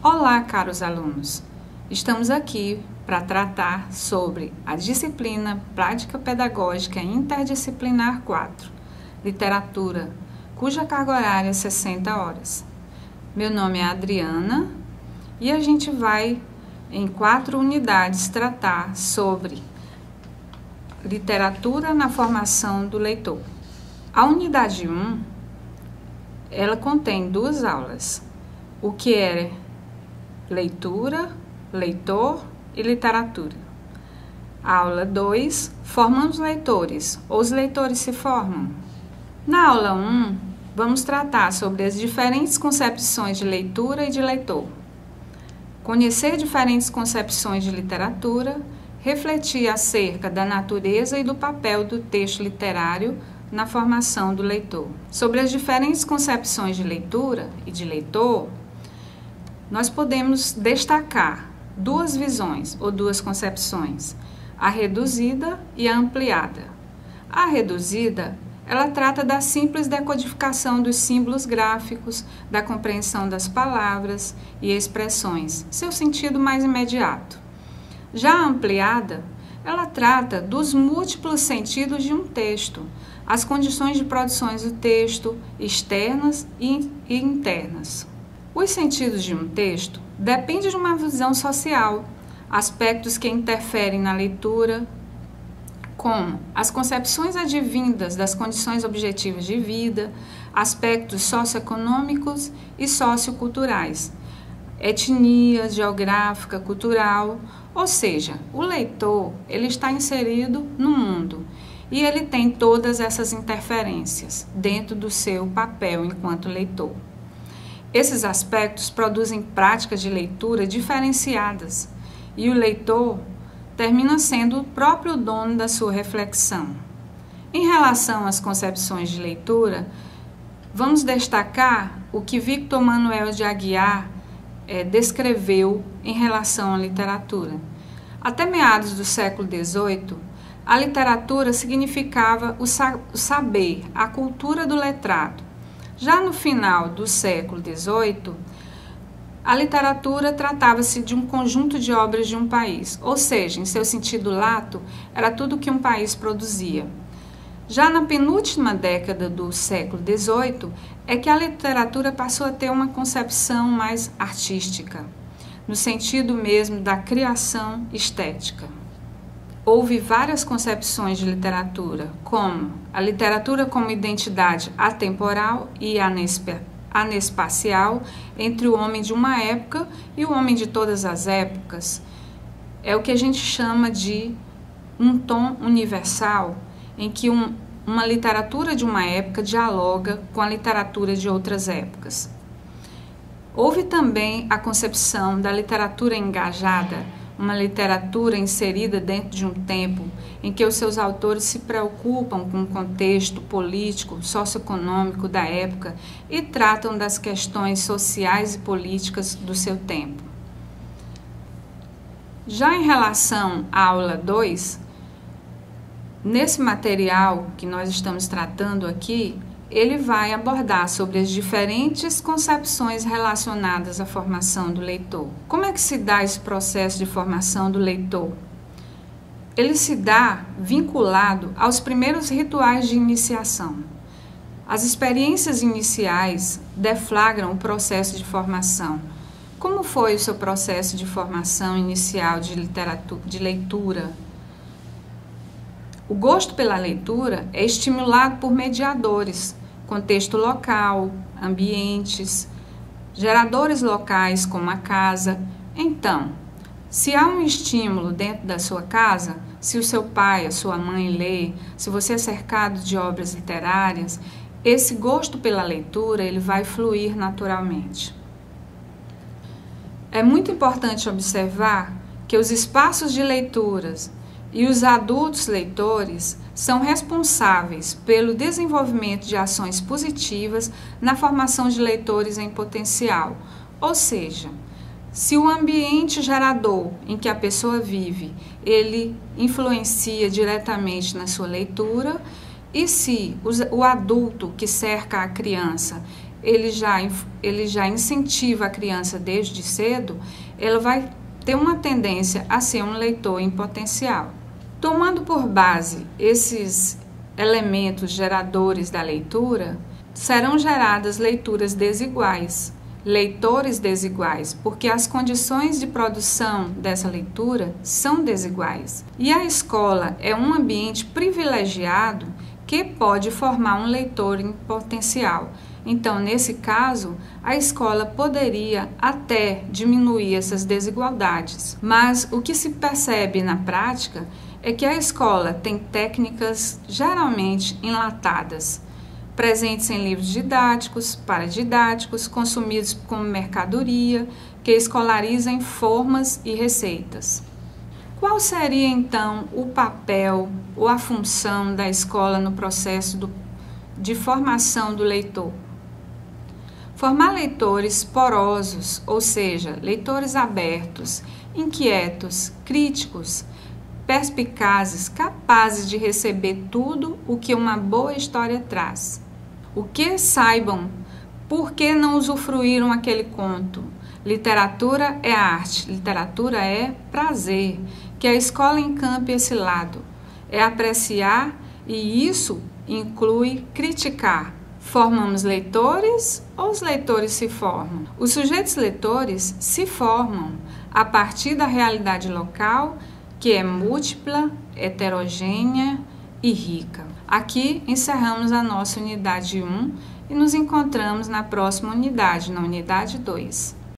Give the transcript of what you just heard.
Olá, caros alunos! Estamos aqui para tratar sobre a disciplina Prática Pedagógica Interdisciplinar 4, Literatura, cuja carga horária é 60 horas. Meu nome é Adriana e a gente vai, em 4 unidades, tratar sobre literatura na formação do leitor. A unidade 1, ela contém 2 aulas, o que é leitura, leitor e literatura. A aula 2, formando os leitores, ou os leitores se formam. Na aula 1, vamos tratar sobre as diferentes concepções de leitura e de leitor. Conhecer diferentes concepções de literatura, refletir acerca da natureza e do papel do texto literário na formação do leitor. Sobre as diferentes concepções de leitura e de leitor, nós podemos destacar 2 visões ou 2 concepções, a reduzida e a ampliada. A reduzida, ela trata da simples decodificação dos símbolos gráficos, da compreensão das palavras e expressões, seu sentido mais imediato. Já a ampliada, ela trata dos múltiplos sentidos de um texto, as condições de produções do texto, externas e internas. Os sentidos de um texto dependem de uma visão social, aspectos que interferem na leitura, como as concepções advindas das condições objetivas de vida, aspectos socioeconômicos e socioculturais, etnia, geográfica, cultural, ou seja, o leitor ele está inserido no mundo e ele tem todas essas interferências dentro do seu papel enquanto leitor. Esses aspectos produzem práticas de leitura diferenciadas e o leitor termina sendo o próprio dono da sua reflexão. Em relação às concepções de leitura, vamos destacar o que Victor Manuel de Aguiar descreveu em relação à literatura. Até meados do século XVIII, a literatura significava o saber, a cultura do letrado. Já no final do século XVIII, a literatura tratava-se de um conjunto de obras de um país, ou seja, em seu sentido lato, era tudo que um país produzia. Já na penúltima década do século XVIII, é que a literatura passou a ter uma concepção mais artística, no sentido mesmo da criação estética. Houve várias concepções de literatura, como a literatura como identidade atemporal e anespacial entre o homem de uma época e o homem de todas as épocas. É o que a gente chama de um tom universal, em que uma literatura de uma época dialoga com a literatura de outras épocas. Houve também a concepção da literatura engajada, uma literatura inserida dentro de um tempo em que os seus autores se preocupam com o contexto político, socioeconômico da época e tratam das questões sociais e políticas do seu tempo. Já em relação à aula 2, nesse material que nós estamos tratando aqui, ele vai abordar sobre as diferentes concepções relacionadas à formação do leitor. Como é que se dá esse processo de formação do leitor? Ele se dá vinculado aos primeiros rituais de iniciação. As experiências iniciais deflagram o processo de formação. Como foi o seu processo de formação inicial de leitura? O gosto pela leitura é estimulado por mediadores, contexto local, ambientes, geradores locais como a casa. Então, se há um estímulo dentro da sua casa, se o seu pai, a sua mãe lê, se você é cercado de obras literárias, esse gosto pela leitura ele vai fluir naturalmente. É muito importante observar que os espaços de leituras e os adultos leitores são responsáveis pelo desenvolvimento de ações positivas na formação de leitores em potencial, ou seja, se o ambiente gerador em que a pessoa vive, ele influencia diretamente na sua leitura, e se o adulto que cerca a criança, ele já incentiva a criança desde cedo, ela vai ter uma tendência a ser um leitor em potencial. Tomando por base esses elementos geradores da leitura, serão geradas leituras desiguais, leitores desiguais, porque as condições de produção dessa leitura são desiguais. E a escola é um ambiente privilegiado que pode formar um leitor em potencial. Então, nesse caso, a escola poderia até diminuir essas desigualdades. Mas o que se percebe na prática é que a escola tem técnicas geralmente enlatadas, presentes em livros didáticos, paradidáticos, consumidos como mercadoria, que escolarizam formas e receitas. Qual seria, então, o papel ou a função da escola no processo de formação do leitor? Formar leitores porosos, ou seja, leitores abertos, inquietos, críticos, perspicazes, capazes de receber tudo o que uma boa história traz. O que saibam por que não usufruíram aquele conto. Literatura é arte, literatura é prazer. Que a escola encampe esse lado. É apreciar e isso inclui criticar. Formamos leitores ou os leitores se formam? Os sujeitos leitores se formam a partir da realidade local, que é múltipla, heterogênea e rica. Aqui encerramos a nossa unidade 1 e nos encontramos na próxima unidade, na unidade 2.